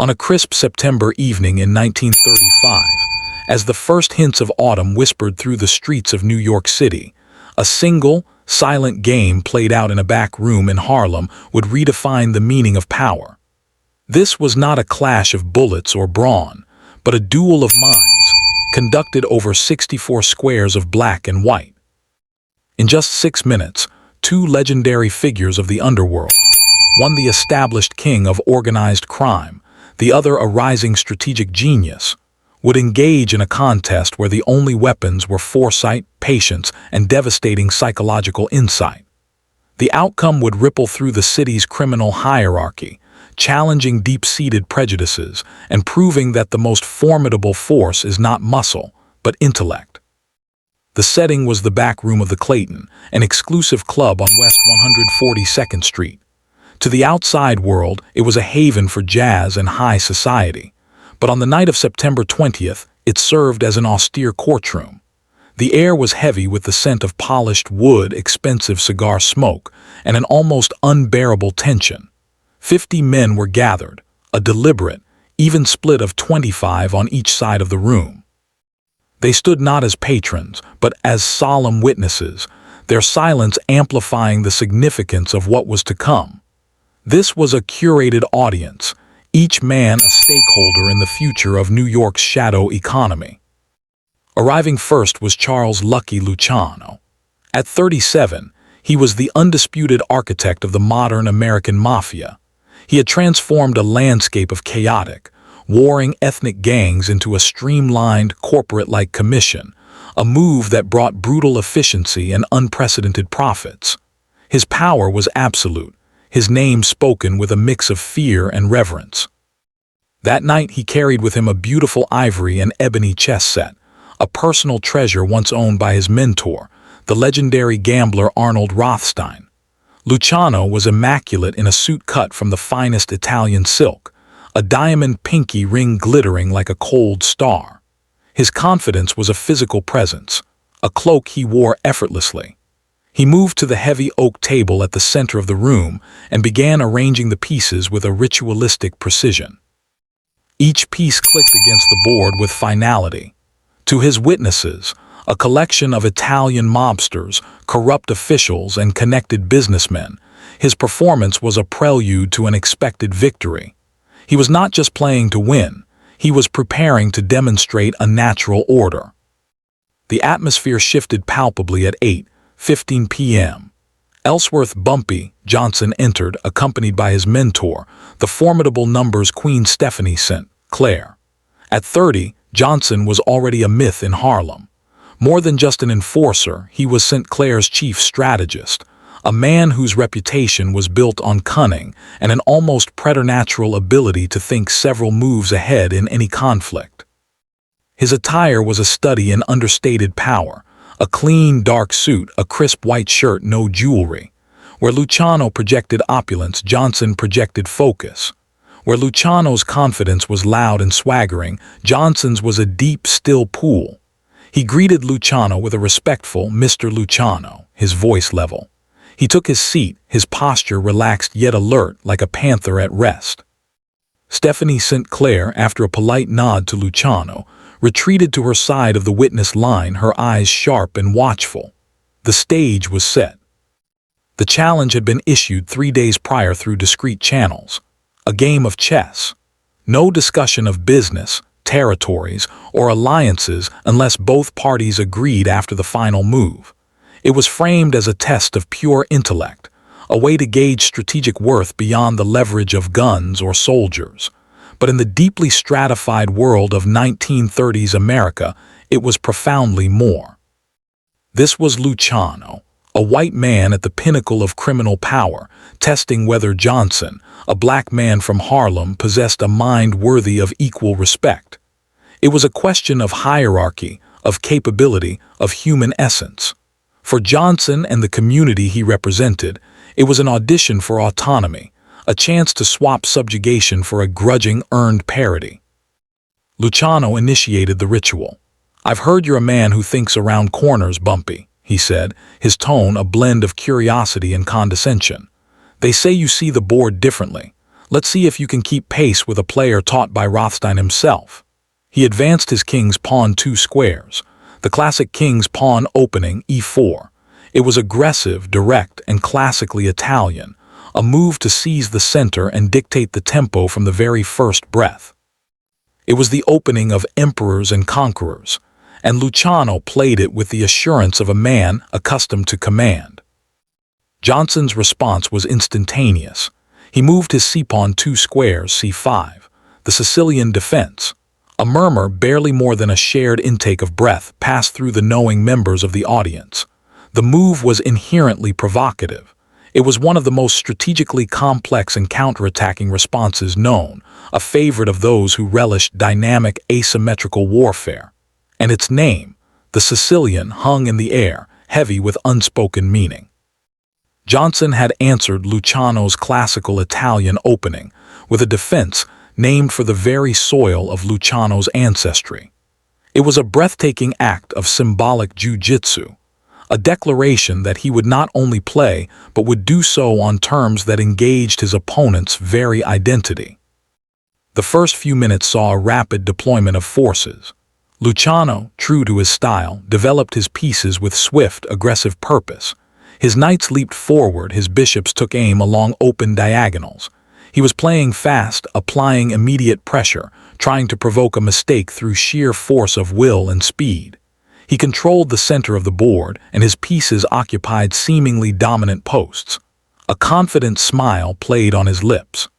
On a crisp September evening in 1935, as the first hints of autumn whispered through the streets of New York City, a single, silent game played out in a back room in Harlem would redefine the meaning of power. This was not a clash of bullets or brawn, but a duel of minds, conducted over 64 squares of black and white. In just 6 minutes, two legendary figures of the underworld, one the established king of organized crime, the other a rising strategic genius, would engage in a contest where the only weapons were foresight, patience, and devastating psychological insight. The outcome would ripple through the city's criminal hierarchy, challenging deep-seated prejudices and proving that the most formidable force is not muscle, but intellect. The setting was the back room of the Clayton, an exclusive club on West 142nd Street. To the outside world, it was a haven for jazz and high society. But on the night of September 20th, it served as an austere courtroom. The air was heavy with the scent of polished wood, expensive cigar smoke, and an almost unbearable tension. 50 men were gathered, a deliberate, even split of 25 on each side of the room. They stood not as patrons, but as solemn witnesses, their silence amplifying the significance of what was to come. This was a curated audience, each man a stakeholder in the future of New York's shadow economy. Arriving first was Charles "Lucky" Luciano. At 37, he was the undisputed architect of the modern American mafia. He had transformed a landscape of chaotic, warring ethnic gangs into a streamlined, corporate-like commission, a move that brought brutal efficiency and unprecedented profits. His power was absolute, his name spoken with a mix of fear and reverence. That night he carried with him a beautiful ivory and ebony chess set, a personal treasure once owned by his mentor, the legendary gambler Arnold Rothstein. Luciano was immaculate in a suit cut from the finest Italian silk, a diamond pinky ring glittering like a cold star. His confidence was a physical presence, a cloak he wore effortlessly. He moved to the heavy oak table at the center of the room and began arranging the pieces with a ritualistic precision. Each piece clicked against the board with finality. To his witnesses, a collection of Italian mobsters, corrupt officials, and connected businessmen, his performance was a prelude to an expected victory. He was not just playing to win, he was preparing to demonstrate a natural order. The atmosphere shifted palpably at 8:15 p.m. Ellsworth "Bumpy" Johnson entered, accompanied by his mentor, the formidable numbers Queen Stephanie St. Clair. At 30, Johnson was already a myth in Harlem. More than just an enforcer, he was St. Clair's chief strategist, a man whose reputation was built on cunning and an almost preternatural ability to think several moves ahead in any conflict. His attire was a study in understated power, a clean, dark suit, a crisp white shirt, no jewelry. Where Luciano projected opulence, Johnson projected focus. Where Luciano's confidence was loud and swaggering, Johnson's was a deep, still pool. He greeted Luciano with a respectful "Mr. Luciano," his voice level. He took his seat, his posture relaxed yet alert, like a panther at rest. Stephanie St. Clair, after a polite nod to Luciano, retreated to her side of the witness line, her eyes sharp and watchful. The stage was set. The challenge had been issued 3 days prior through discreet channels. A game of chess. No discussion of business, territories, or alliances unless both parties agreed after the final move. It was framed as a test of pure intellect, a way to gauge strategic worth beyond the leverage of guns or soldiers. But in the deeply stratified world of 1930s America, it was profoundly more. This was Luciano, a white man at the pinnacle of criminal power, testing whether Johnson, a black man from Harlem, possessed a mind worthy of equal respect. It was a question of hierarchy, of capability, of human essence. For Johnson and the community he represented, it was an audition for autonomy, a chance to swap subjugation for a grudging, earned parity. Luciano initiated the ritual. "I've heard you're a man who thinks around corners, Bumpy," he said, his tone a blend of curiosity and condescension. "They say you see the board differently. Let's see if you can keep pace with a player taught by Rothstein himself. He advanced his king's pawn 2 squares, the classic king's pawn opening e4. It was aggressive, direct, and classically Italian, a move to seize the center and dictate the tempo from the very first breath. It was the opening of emperors and conquerors, and Luciano played it with the assurance of a man accustomed to command. Johnson's response was instantaneous. He moved his c-pawn 2 squares, c5, the Sicilian defense. A murmur, barely more than a shared intake of breath, passed through the knowing members of the audience. The move was inherently provocative. It was one of the most strategically complex and counterattacking responses known, a favorite of those who relished dynamic asymmetrical warfare. And its name, the Sicilian, hung in the air, heavy with unspoken meaning. Johnson had answered Luciano's classical Italian opening with a defense named for the very soil of Luciano's ancestry. It was a breathtaking act of symbolic jiu-jitsu, a declaration that he would not only play but would do so on terms that engaged his opponent's very identity. The first few minutes saw a rapid deployment of forces. Luciano, true to his style, developed his pieces with swift, aggressive purpose. His knights leaped forward, his bishops took aim along open diagonals. He was playing fast, applying immediate pressure, trying to provoke a mistake through sheer force of will and speed. He controlled the center of the board, and his pieces occupied seemingly dominant posts. A confident smile played on his lips.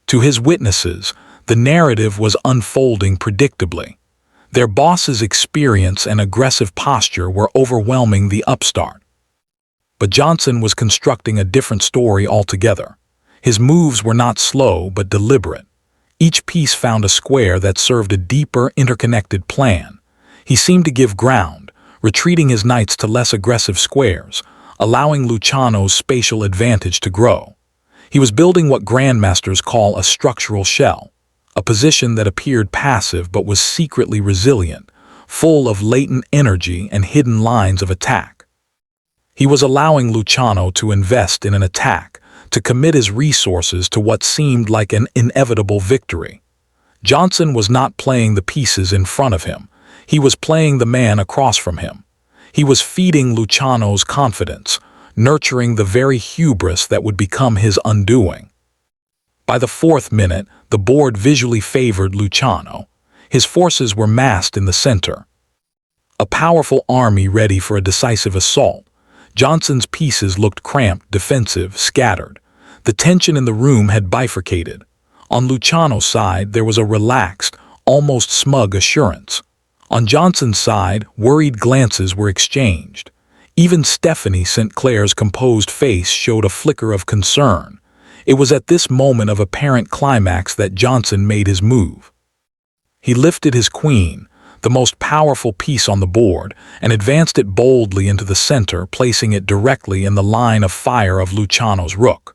To his witnesses, the narrative was unfolding predictably. Their boss's experience and aggressive posture were overwhelming the upstart. But Johnson was constructing a different story altogether. His moves were not slow but deliberate. Each piece found a square that served a deeper, interconnected plan. He seemed to give ground, retreating his knights to less aggressive squares, allowing Luciano's spatial advantage to grow. He was building what grandmasters call a structural shell, a position that appeared passive but was secretly resilient, full of latent energy and hidden lines of attack. He was allowing Luciano to invest in an attack, to commit his resources to what seemed like an inevitable victory. Johnson was not playing the pieces in front of him. He was playing the man across from him. He was feeding Luciano's confidence, nurturing the very hubris that would become his undoing. By the 4th minute, the board visually favored Luciano. His forces were massed in the center. A powerful army ready for a decisive assault. Johnson's pieces looked cramped, defensive, scattered. The tension in the room had bifurcated. On Luciano's side, there was a relaxed, almost smug assurance. On Johnson's side, worried glances were exchanged. Even Stephanie St. Clair's composed face showed a flicker of concern. It was at this moment of apparent climax that Johnson made his move. He lifted his queen, the most powerful piece on the board, and advanced it boldly into the center, placing it directly in the line of fire of Luciano's rook.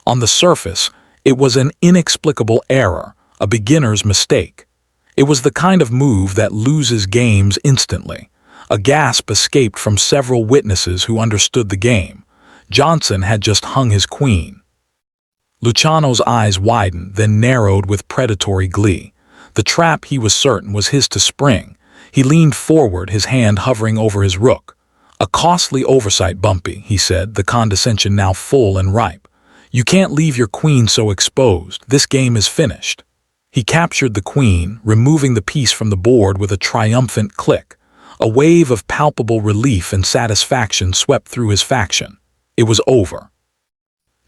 On the surface, it was an inexplicable error, a beginner's mistake. It was the kind of move that loses games instantly. A gasp escaped from several witnesses who understood the game. Johnson had just hung his queen. Luciano's eyes widened, then narrowed with predatory glee. The trap, he was certain, was his to spring. He leaned forward, his hand hovering over his rook. "A costly oversight, Bumpy," he said, the condescension now full and ripe. "You can't leave your queen so exposed. This game is finished." He captured the queen, removing the piece from the board with a triumphant click. A wave of palpable relief and satisfaction swept through his faction. It was over.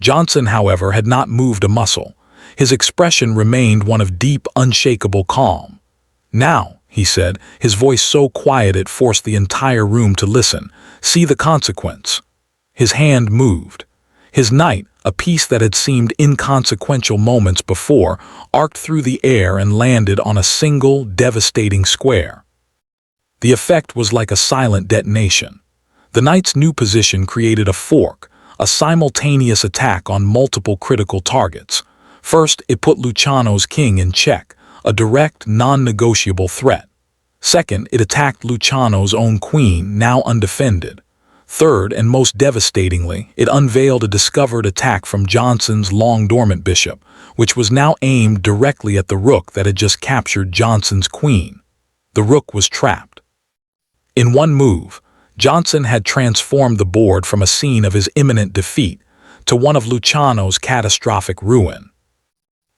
Johnson, however, had not moved a muscle. His expression remained one of deep, unshakable calm. "Now," he said, his voice so quiet it forced the entire room to listen, "see the consequence." His hand moved. His knight, a piece that had seemed inconsequential moments before, arced through the air and landed on a single, devastating square. The effect was like a silent detonation. The knight's new position created a fork, a simultaneous attack on multiple critical targets. First, it put Luciano's king in check, a direct, non-negotiable threat. Second, it attacked Luciano's own queen, now undefended. Third, and most devastatingly, it unveiled a discovered attack from Johnson's long-dormant bishop, which was now aimed directly at the rook that had just captured Johnson's queen. The rook was trapped. In one move, Johnson had transformed the board from a scene of his imminent defeat to one of Luciano's catastrophic ruin.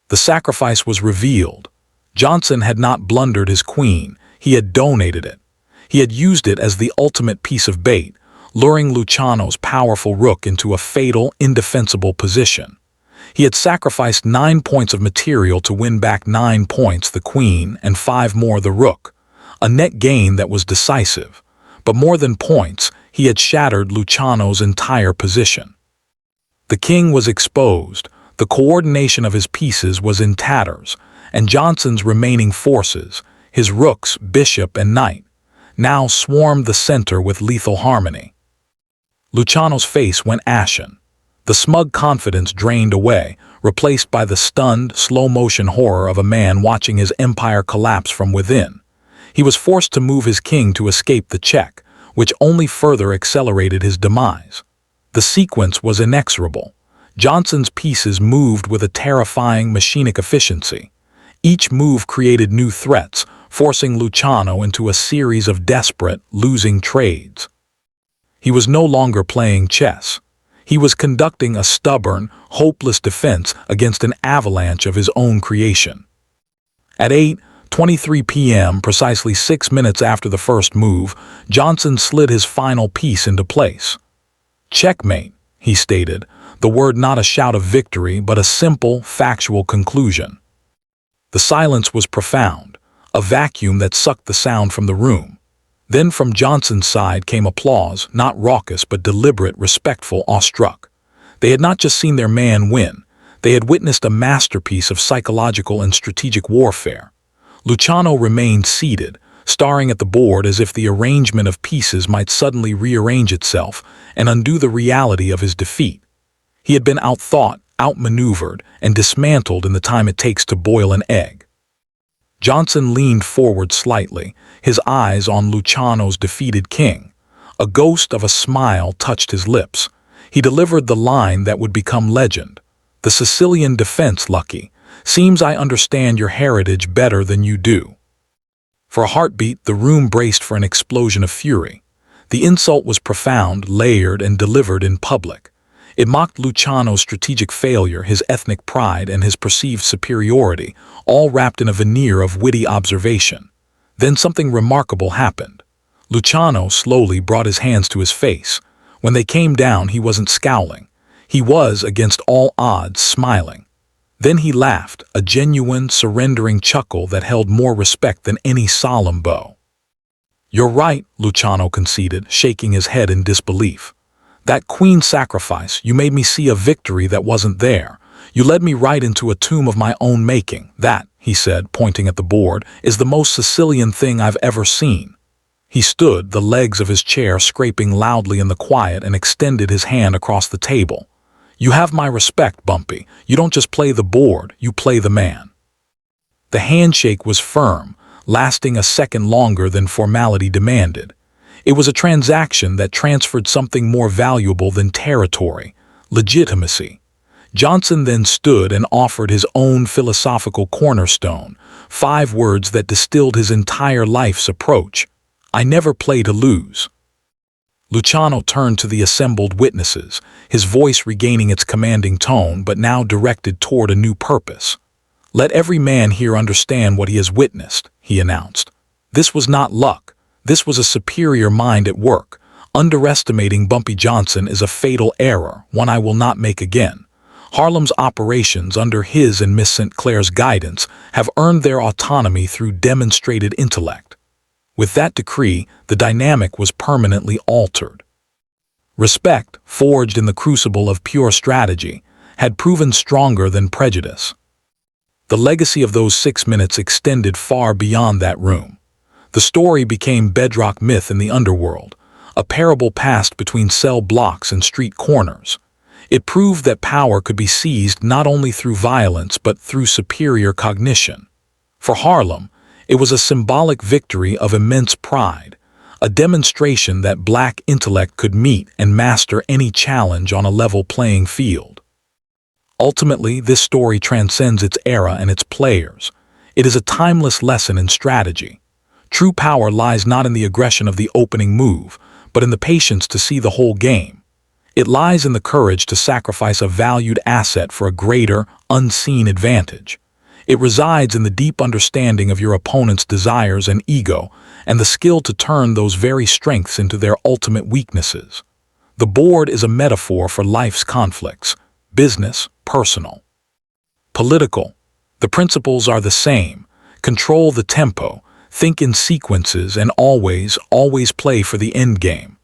The sacrifice was revealed. Johnson had not blundered his queen, he had donated it. He had used it as the ultimate piece of bait, luring Luciano's powerful rook into a fatal, indefensible position. He had sacrificed 9 points of material to win back 9 points the queen and 5 more the rook, a net gain that was decisive. But more than points, he had shattered Luciano's entire position. The king was exposed, the coordination of his pieces was in tatters, and Johnson's remaining forces, his rooks, bishop, and knight, now swarmed the center with lethal harmony. Luciano's face went ashen. The smug confidence drained away, replaced by the stunned, slow-motion horror of a man watching his empire collapse from within. He was forced to move his king to escape the check, which only further accelerated his demise. The sequence was inexorable. Johnson's pieces moved with a terrifying machinic efficiency. Each move created new threats, forcing Luciano into a series of desperate, losing trades. He was no longer playing chess. He was conducting a stubborn, hopeless defense against an avalanche of his own creation. At 8:23 p.m., precisely 6 minutes after the first move, Johnson slid his final piece into place. "Checkmate," he stated, the word not a shout of victory but a simple, factual conclusion. The silence was profound, a vacuum that sucked the sound from the room. Then from Johnson's side came applause, not raucous but deliberate, respectful, awestruck. They had not just seen their man win, they had witnessed a masterpiece of psychological and strategic warfare. Luciano remained seated, staring at the board as if the arrangement of pieces might suddenly rearrange itself and undo the reality of his defeat. He had been outthought, outmaneuvered, and dismantled in the time it takes to boil an egg. Johnson leaned forward slightly, his eyes on Luciano's defeated king. A ghost of a smile touched his lips. He delivered the line that would become legend. "The Sicilian defense, Lucky. Seems I understand your heritage better than you do." For a heartbeat, the room braced for an explosion of fury. The insult was profound, layered, and delivered in public. It mocked Luciano's strategic failure, his ethnic pride, and his perceived superiority, all wrapped in a veneer of witty observation. Then something remarkable happened. Luciano slowly brought his hands to his face. When they came down, he wasn't scowling. He was, against all odds, smiling. Then he laughed, a genuine, surrendering chuckle that held more respect than any solemn bow. "You're right," Luciano conceded, shaking his head in disbelief. "That queen sacrifice, you made me see a victory that wasn't there. You led me right into a tomb of my own making. That," he said, pointing at the board, "is the most Sicilian thing I've ever seen." He stood, the legs of his chair scraping loudly in the quiet, and extended his hand across the table. "You have my respect, Bumpy. You don't just play the board, you play the man." The handshake was firm, lasting a second longer than formality demanded. It was a transaction that transferred something more valuable than territory: legitimacy. Johnson then stood and offered his own philosophical cornerstone, 5 words that distilled his entire life's approach: "I never play to lose." Luciano turned to the assembled witnesses, his voice regaining its commanding tone but now directed toward a new purpose. "Let every man here understand what he has witnessed," he announced. "This was not luck. This was a superior mind at work. Underestimating Bumpy Johnson is a fatal error, one I will not make again. Harlem's operations under his and Miss St. Clair's guidance have earned their autonomy through demonstrated intellect." With that decree, the dynamic was permanently altered. Respect, forged in the crucible of pure strategy, had proven stronger than prejudice. The legacy of those 6 minutes extended far beyond that room. The story became bedrock myth in the underworld, a parable passed between cell blocks and street corners. It proved that power could be seized not only through violence but through superior cognition. For Harlem, it was a symbolic victory of immense pride, a demonstration that black intellect could meet and master any challenge on a level playing field. Ultimately, this story transcends its era and its players. It is a timeless lesson in strategy. True power lies not in the aggression of the opening move, but in the patience to see the whole game. It lies in the courage to sacrifice a valued asset for a greater, unseen advantage. It resides in the deep understanding of your opponent's desires and ego, and the skill to turn those very strengths into their ultimate weaknesses. The board is a metaphor for life's conflicts: business, personal, political. The principles are the same. Control the tempo, think in sequences, and always play for the end game.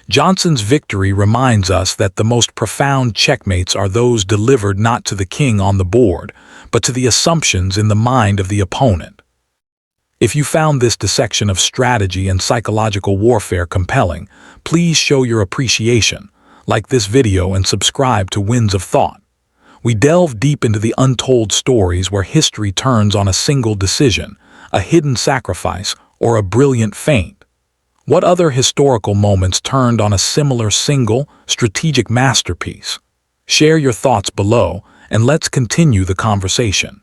Johnson's victory reminds us that the most profound checkmates are those delivered not to the king on the board, but to the assumptions in the mind of the opponent. If you found this dissection of strategy and psychological warfare compelling, please show your appreciation, like this video and subscribe to Winds of Thought. We delve deep into the untold stories where history turns on a single decision, a hidden sacrifice, or a brilliant feint. What other historical moments turned on a similar single, strategic masterpiece? Share your thoughts below, and let's continue the conversation.